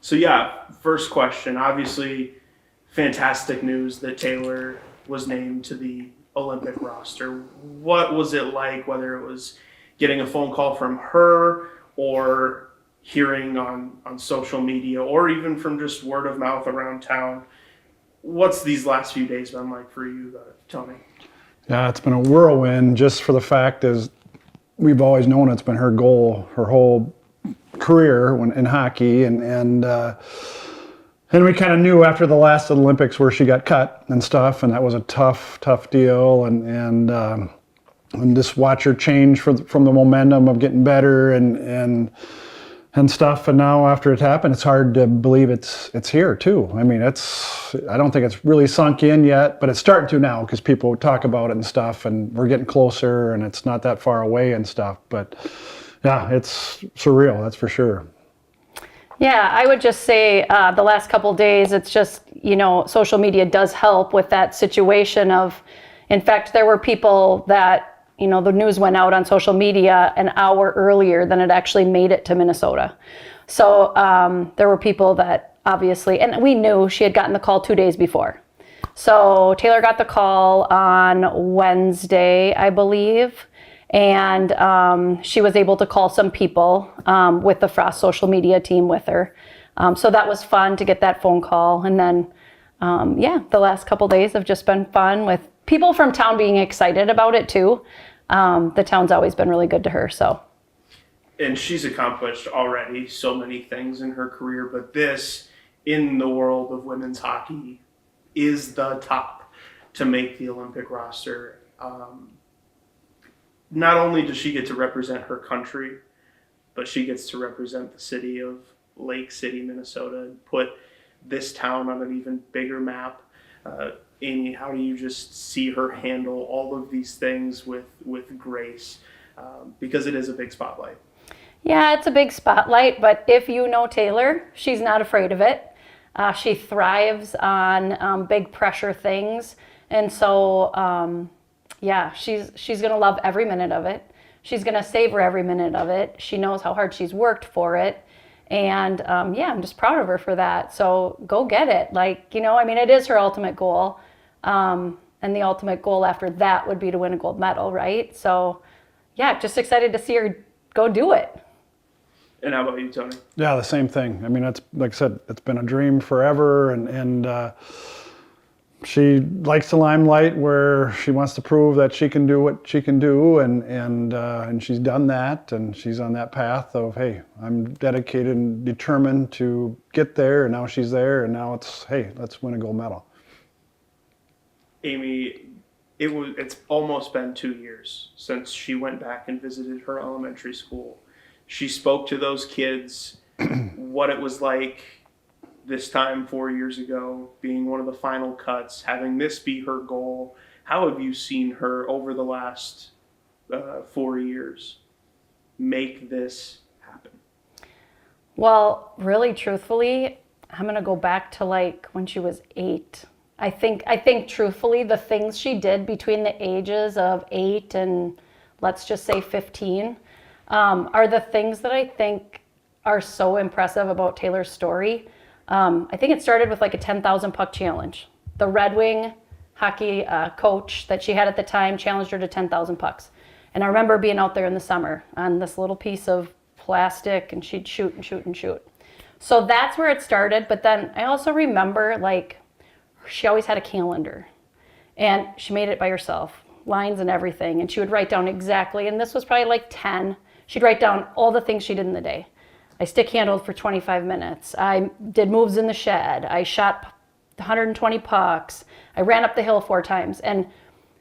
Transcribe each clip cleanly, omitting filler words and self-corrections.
So yeah, first question. Obviously, fantastic news that Taylor was named to the Olympic roster. What was it like, whether it was getting a phone call from her or hearing on social media or even from just word of mouth around town? What's these last few days been like for you, Tony? Yeah, it's been a whirlwind just for the fact is we've always known it's been her goal, her whole career in hockey, and we kind of knew after the last Olympics where she got cut and stuff, and that was a tough deal, and just watch her change from the momentum of getting better and stuff. And now after it happened, it's hard to believe it's here too. I mean, I don't think it's really sunk in yet, but it's starting to now because people talk about it and stuff, and we're getting closer, and it's not that far away and stuff. But yeah, it's surreal, that's for sure. Yeah, I would just say the last couple of days, it's just, social media does help with that situation of, in fact, there were people that, the news went out on social media an hour earlier than it actually made it to Minnesota. So there were people that obviously, and we knew she had gotten the call 2 days before. So Taylor got the call on Wednesday, I believe. And she was able to call some people with the Frost social media team with her. So that was fun to get that phone call. And then, the last couple of days have just been fun with people from town being excited about it too. The town's always been really good to her, so. And she's accomplished already so many things in her career, but this, in the world of women's hockey, is the top to make the Olympic roster. Not only does she get to represent her country, but she gets to represent the city of Lake City, Minnesota, and put this town on an even bigger map. Amy, how do you just see her handle all of these things with grace? Because it is a big spotlight. Yeah, it's a big spotlight, but if you know Taylor, she's not afraid of it. She thrives on big pressure things. And so, she's going to love every minute of it. She's going to savor every minute of it. She knows how hard she's worked for it. And I'm just proud of her for that. So go get it. It is her ultimate goal. And the ultimate goal after that would be to win a gold medal, right? So, just excited to see her go do it. And how about you, Tony? Yeah, the same thing. I mean, it's like I said, it's been a dream forever, and she likes the limelight where she wants to prove that she can do what she can do, and she's done that, and she's on that path of, hey, I'm dedicated and determined to get there, and now she's there, and now it's, hey, let's win a gold medal. Amy, it's almost been 2 years since she went back and visited her elementary school. She spoke to those kids what it was like this time 4 years ago, being one of the final cuts, having this be her goal. How have you seen her over the last 4 years make this happen? Well, really, truthfully, I'm going to go back to when she was 8. I think truthfully, the things she did between the ages of 8 and let's just say 15 are the things that I think are so impressive about Taylor's story. I think it started with a 10,000 puck challenge. The Red Wing hockey coach that she had at the time challenged her to 10,000 pucks. And I remember being out there in the summer on this little piece of plastic, and she'd shoot and shoot and shoot. So that's where it started. But then I also remember she always had a calendar, and she made it by herself, lines and everything. And she would write down exactly, and this was probably 10. She'd write down all the things she did in the day. I stick handled for 25 minutes. I did moves in the shed. I shot 120 pucks. I ran up the hill 4 times. And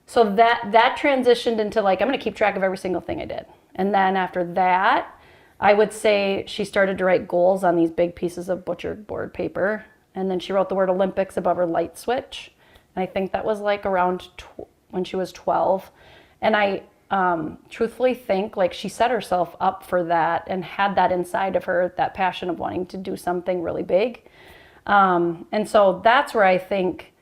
so that transitioned into I'm going to keep track of every single thing I did. And then after that, I would say she started to write goals on these big pieces of butchered board paper. And then she wrote the word Olympics above her light switch. And I think that was around when she was 12. And I truthfully think she set herself up for that and had that inside of her, that passion of wanting to do something really big. And so that's where I think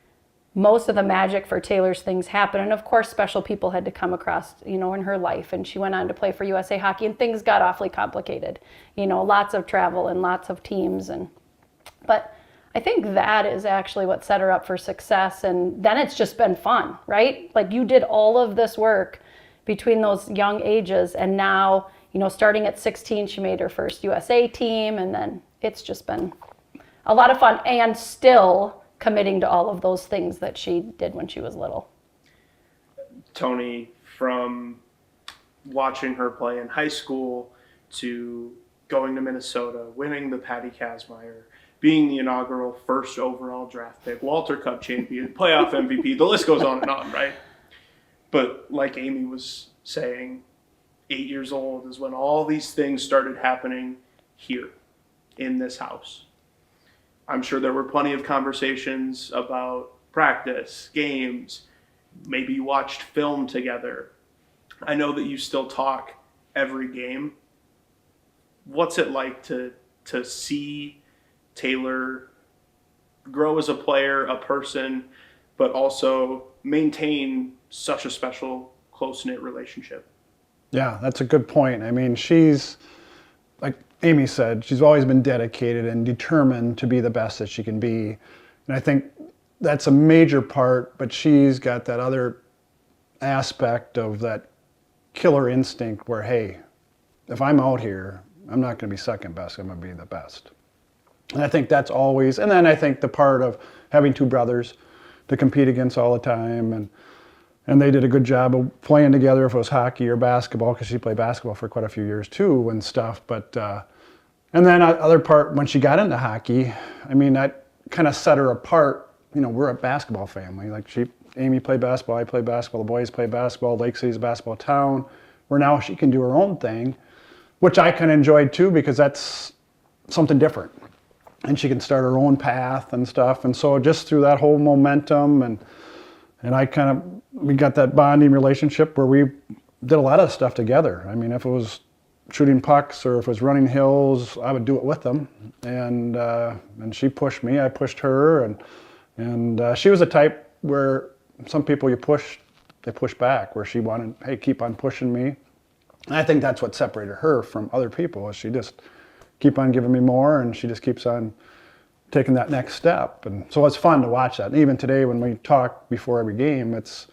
most of the magic for Taylor's things happen. And of course, special people had to come across, in her life. And she went on to play for USA Hockey, and things got awfully complicated. Lots of travel and lots of teams. And But I think that is actually what set her up for success. And then it's just been fun, right? Like you did all of this work between those young ages. And now, starting at 16, she made her first USA team. And then it's just been a lot of fun and still committing to all of those things that she did when she was little. Tony, from watching her play in high school to going to Minnesota, winning the Patty Kazmaier, being the inaugural first overall draft pick, Walter Cup champion, playoff MVP, the list goes on and on, right? But like Amy was saying, 8 years old is when all these things started happening here in this house. I'm sure there were plenty of conversations about practice, games, maybe you watched film together. I know that you still talk every game. What's it like to see Taylor grow as a player, a person, but also maintain such a special, close-knit relationship? Yeah, that's a good point. I mean, she's, like Amy said, she's always been dedicated and determined to be the best that she can be. And I think that's a major part, but she's got that other aspect of that killer instinct where, hey, if I'm out here, I'm not going to be second best, I'm going to be the best. And I think that's always, and then I think the part of having two brothers to compete against all the time, and they did a good job of playing together if it was hockey or basketball, because she played basketball for quite a few years too and stuff. But and then other part, when she got into hockey, I mean, that kind of set her apart. We're a basketball family. Like Amy played basketball, I played basketball, the boys played basketball, Lake City's a basketball town, where now she can do her own thing, which I kind of enjoyed too, because that's something different. And she can start her own path and stuff. And so just through that whole momentum and we got that bonding relationship where we did a lot of stuff together. I mean, if it was shooting pucks or if it was running hills, I would do it with them. And she pushed me, I pushed her. And she was a type where some people you push, they push back, where she wanted, hey, keep on pushing me. And I think that's what separated her from other people, is she just keep on giving me more, and she just keeps on taking that next step. And so it's fun to watch that. And even today when we talk before every game, it's,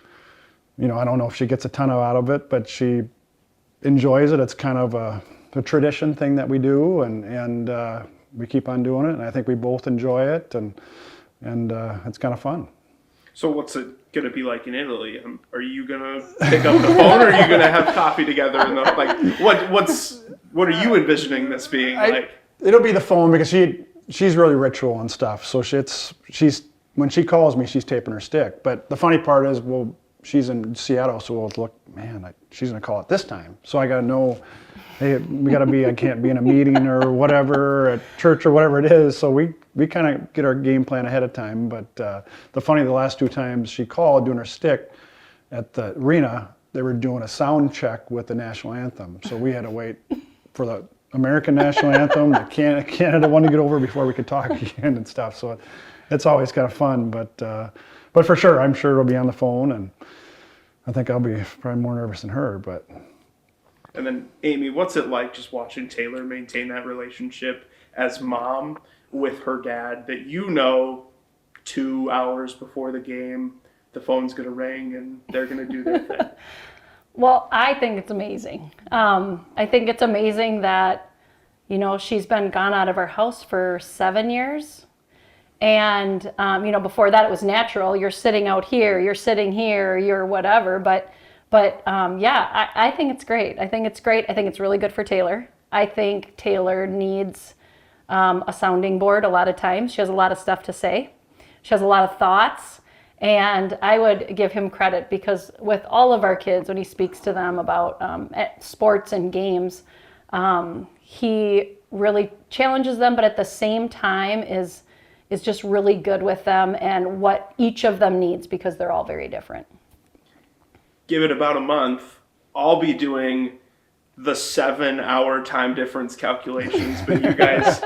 I don't know if she gets a ton out of it, but she enjoys it. It's kind of a tradition thing that we do, and we keep on doing it. And I think we both enjoy it, and it's kind of fun. So what's it going to be like in Italy? Are you going to pick up the phone, or are you going to have coffee together? What are you envisioning this being like? It'll be the phone, because she's really ritual and stuff. So she's when she calls me, she's taping her stick. But the funny part is, well, she's in Seattle, so we'll look, man, she's going to call it this time. So I got to know, hey, I can't be in a meeting or whatever, at church or whatever it is. So we kind of get our game plan ahead of time. But the last two times she called doing her stick at the arena, they were doing a sound check with the national anthem. So we had to wait for the American national anthem, the Canada one to get over before we could talk again and stuff. So it's always kind of fun. But for sure, I'm sure it'll be on the phone, and I think I'll be probably more nervous than her. But. And then, Amy, what's it like just watching Taylor maintain that relationship as mom with her dad, that 2 hours before the game, the phone's going to ring and they're going to do their thing? Well, I think it's amazing. I think it's amazing that, she's been gone out of our house for 7 years. And, before that it was natural. You're sitting out here, you're sitting here, you're whatever. But I think it's great. I think it's great. I think it's really good for Taylor. I think Taylor needs a sounding board a lot of times. She has a lot of stuff to say. She has a lot of thoughts. And I would give him credit, because with all of our kids, when he speaks to them about sports and games, he really challenges them, but at the same time is just really good with them and what each of them needs, because they're all very different. Give it about a month, I'll be doing the 7-hour time difference calculations, but you guys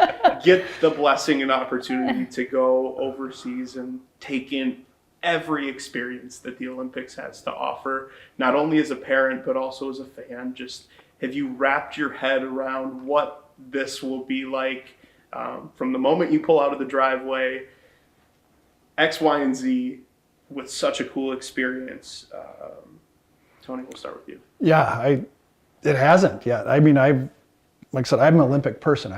get the blessing and opportunity to go overseas and take in every experience that the Olympics has to offer, not only as a parent, but also as a fan. Just have you wrapped your head around what this will be like From the moment you pull out of the driveway, X, Y, and Z with such a cool experience. Tony, we'll start with you. Yeah, it hasn't yet. I mean, like I said, I'm an Olympic person.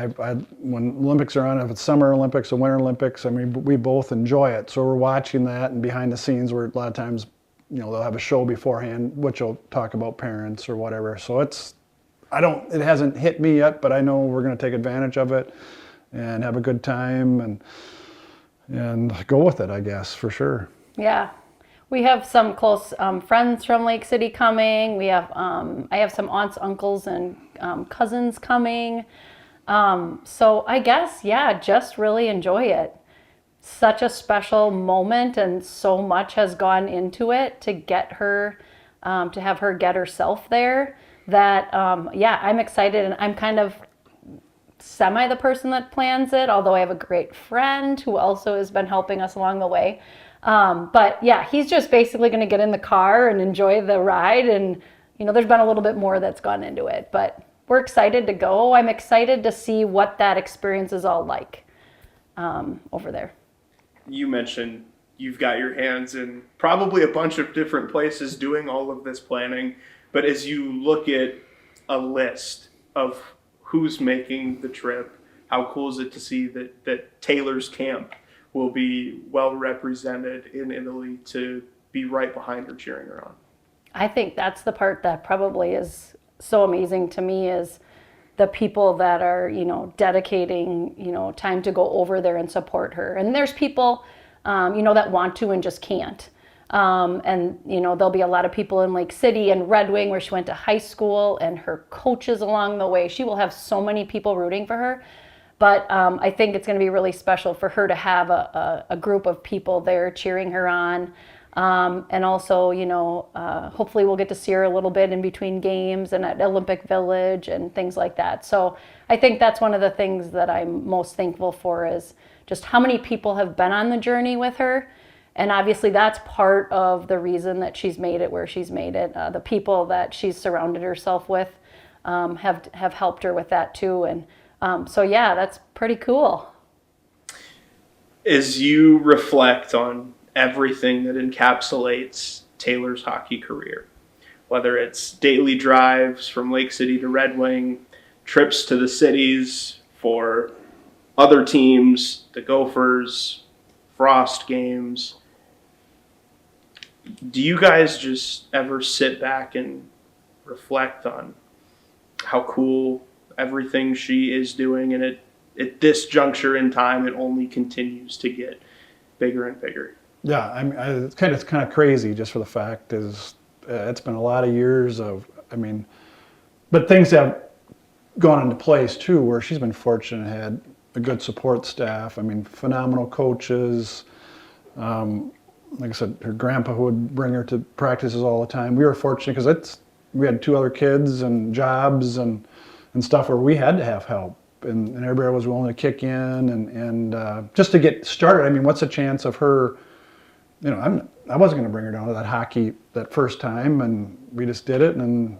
When Olympics are on, if it's Summer Olympics or Winter Olympics, I mean, we both enjoy it. So we're watching that, and behind the scenes, where a lot of times, they'll have a show beforehand, which will talk about parents or whatever. So it hasn't hit me yet, but I know we're going to take advantage of it and have a good time and go with it, I guess, for sure. Yeah. We have some close friends from Lake City coming. We have I have some aunts, uncles, and cousins coming. So I guess, yeah, just really enjoy it. Such a special moment, and so much has gone into it to get her, to have her get herself there. That yeah, I'm excited, and I'm kind of semi the person that plans it. Although I have a great friend who also has been helping us along the way. But yeah, he's just basically going to get in the car and enjoy the ride. And, there's been a little bit more that's gone into it, but we're excited to go. I'm excited to see what that experience is all like over there. You mentioned you've got your hands in probably a bunch of different places doing all of this planning. But as you look at a list of who's making the trip, how cool is it to see that Taylor's camp will be well represented in Italy to be right behind her, cheering her on? I think that's the part that probably is so amazing to me, is the people that are, dedicating, time to go over there and support her. And there's people, that want to and just can't. And, there'll be a lot of people in Lake City and Red Wing, where she went to high school, and her coaches along the way. She will have so many people rooting for her. But I think it's going to be really special for her to have a group of people there cheering her on. And also, hopefully we'll get to see her a little bit in between games and at Olympic Village and things like that. So I think that's one of the things that I'm most thankful for, is just how many people have been on the journey with her. And obviously that's part of the reason that she's made it where she's made it. The people that she's surrounded herself with have helped her with that too. And so yeah, that's pretty cool. As you reflect on everything that encapsulates Taylor's hockey career, whether it's daily drives from Lake City to Red Wing, trips to the cities for other teams, the Gophers, Frost games, do you guys just ever sit back and reflect on how cool everything she is doing, and at this juncture in time, it only continues to get bigger and bigger? Yeah, I mean, it's kind of crazy, just for the fact is it's been a lot of years of, but things have gone into place too, where she's been fortunate, had a good support staff. Phenomenal coaches. Like I said, her grandpa who would bring her to practices all the time. We were fortunate because we had 2 other kids and jobs and stuff where we had to have help, and everybody was willing to kick in and just to get started. What's the chance of her? I wasn't going to bring her down to that hockey that first time, and we just did it, and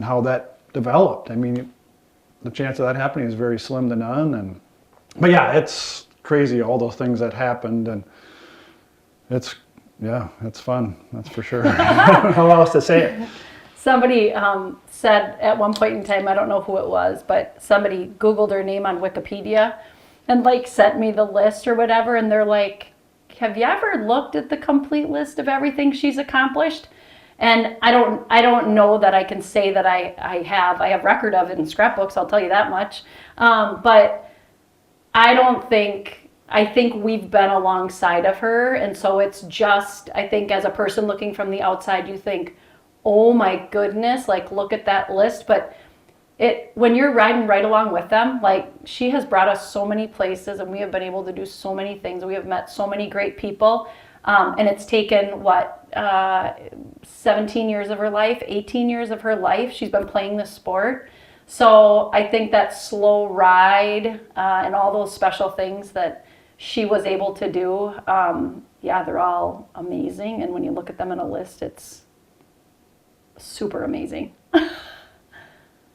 how that developed. The chance of that happening is very slim to none. But yeah, it's crazy, all those things that happened, and it's fun, that's for sure. I don't know how else to say it. Somebody said at one point in time, I don't know who it was, but somebody Googled her name on Wikipedia and sent me the list or whatever, and they're like, have you ever looked at the complete list of everything she's accomplished? And I don't know that I can say that I have record of it in scrapbooks, I'll tell you that much. But I think we've been alongside of her. And so it's just, I think as a person looking from the outside, you think, oh my goodness, look at that list. But when you're riding right along with them, she has brought us so many places, and we have been able to do so many things. We have met so many great people. And it's taken 17 years of her life, 18 years of her life. She's been playing this sport. So I think that slow ride and all those special things that she was able to do, they're all amazing. And when you look at them in a list, it's super amazing.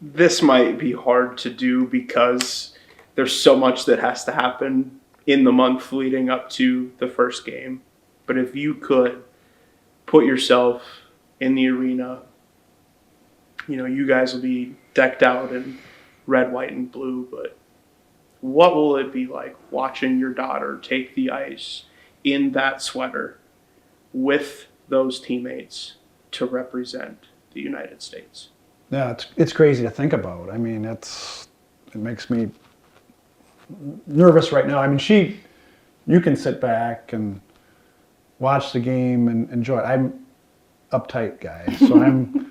This might be hard to do because there's so much that has to happen in the month leading up to the first game. But if you could put yourself in the arena, you guys will be decked out in red, white, and blue, but what will it be like watching your daughter take the ice in that sweater with those teammates to represent the United States? Yeah, it's crazy to think about. I mean, it makes me nervous right now. I mean, you can sit back and watch the game and enjoy it. I'm uptight guy, so I'm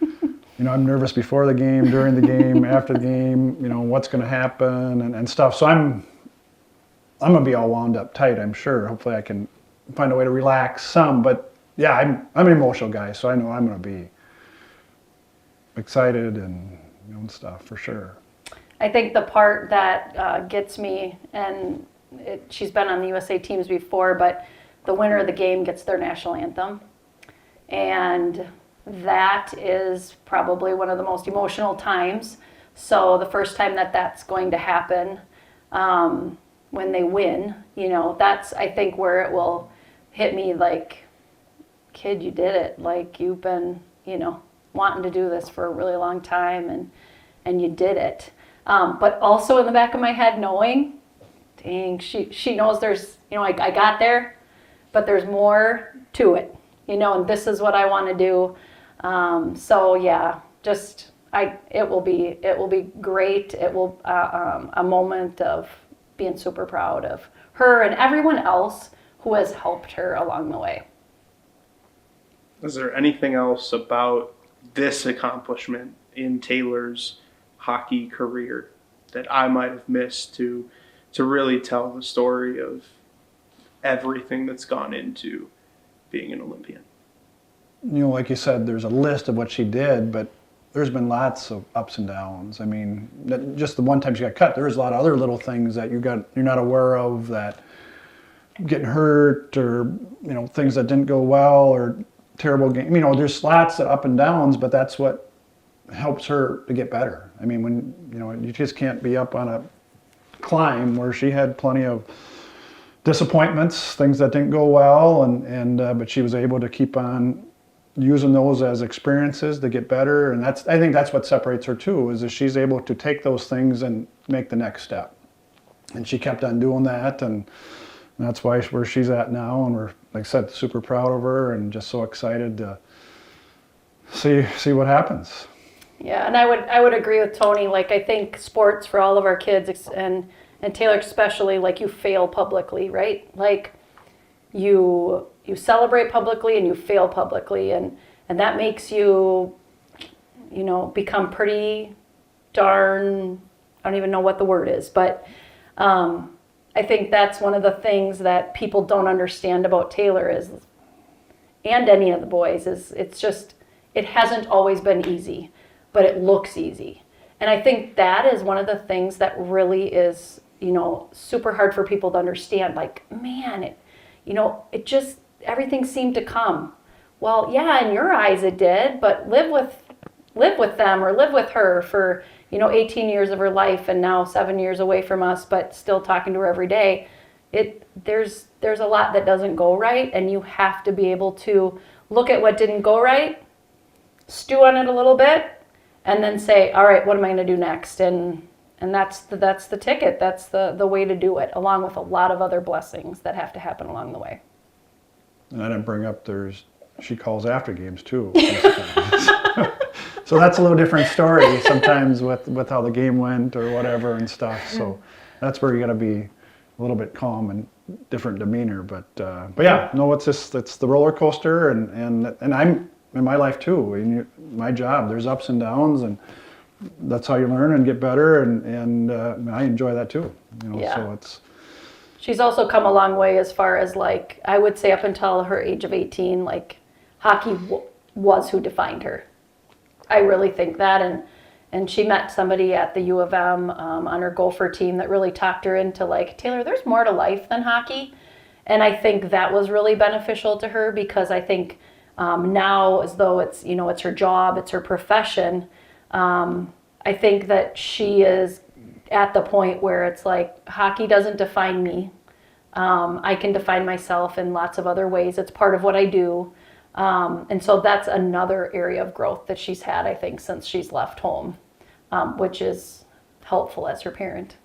nervous before the game, during the game, after the game, what's going to happen and stuff. So I'm going to be all wound up tight, I'm sure. Hopefully I can find a way to relax some, but yeah, I'm an emotional guy, so I know I'm going to be excited and stuff for sure. I think the part that gets me, and she's been on the USA teams before, but the winner of the game gets their national anthem. And that is probably one of the most emotional times. So the first time that's going to happen, when they win, that's, I think, where it will hit me like, kid, you did it. Like, you've been, wanting to do this for a really long time, and you did it. But also in the back of my head knowing, dang, she knows there's, I got there, but there's more to it, and this is what I want to do. So yeah, it will be great. It will, a moment of being super proud of her and everyone else who has helped her along the way. Is there anything else about this accomplishment in Taylor's hockey career that I might have missed to really tell the story of everything that's gone into being an Olympian? Like you said, there's a list of what she did, but there's been lots of ups and downs. I mean, just the one time she got cut, there was a lot of other little things that you're not aware of, that getting hurt or things that didn't go well or terrible game. There's lots of up and downs, but that's what helps her to get better. I mean, when you just can't be up on a climb, where she had plenty of disappointments, things that didn't go well, but she was able to keep on using those as experiences to get better. And I think that's what separates her too, is that she's able to take those things and make the next step. And she kept on doing that, and that's why where she's at now. And we're, like I said, super proud of her and just so excited to see what happens. Yeah, and I would agree with Tony. Like, I think sports for all of our kids, and Taylor especially, like, you fail publicly, right? Like, you celebrate publicly and you fail publicly, and that makes you, become pretty darn, I don't even know what the word is, but I think that's one of the things that people don't understand about Taylor is, and any of the boys, is it hasn't always been easy, but it looks easy. And I think that is one of the things that really is, super hard for people to understand. Like, man, it just, everything seemed to come. Well, yeah, in your eyes it did, but live with them or live with her for, 18 years of her life, and now 7 years away from us, but still talking to her every day. There's a lot that doesn't go right, and you have to be able to look at what didn't go right, stew on it a little bit, and then say, all right, what am I going to do next? And that's the ticket. That's the way to do it, along with a lot of other blessings that have to happen along the way. And I didn't bring up she calls after games too. So that's a little different story sometimes with how the game went or whatever and stuff. So that's where you got to be a little bit calm and different demeanor. But yeah, no, it's the roller coaster, and I'm in my life too. In my job, there's ups and downs, and that's how you learn and get better. And I enjoy that too. Yeah. So it's. She's also come a long way as far as, like, I would say up until her age of 18, like, hockey was who defined her. I really think that, and she met somebody at the U of M on her Gopher team that really talked her into, like, Taylor, there's more to life than hockey. And I think that was really beneficial to her, because I think now, as though it's, it's her job, it's her profession, I think that she is at the point where it's like hockey doesn't define me. I can define myself in lots of other ways. It's part of what I do. And so that's another area of growth that she's had, I think, since she's left home, which is helpful as her parent.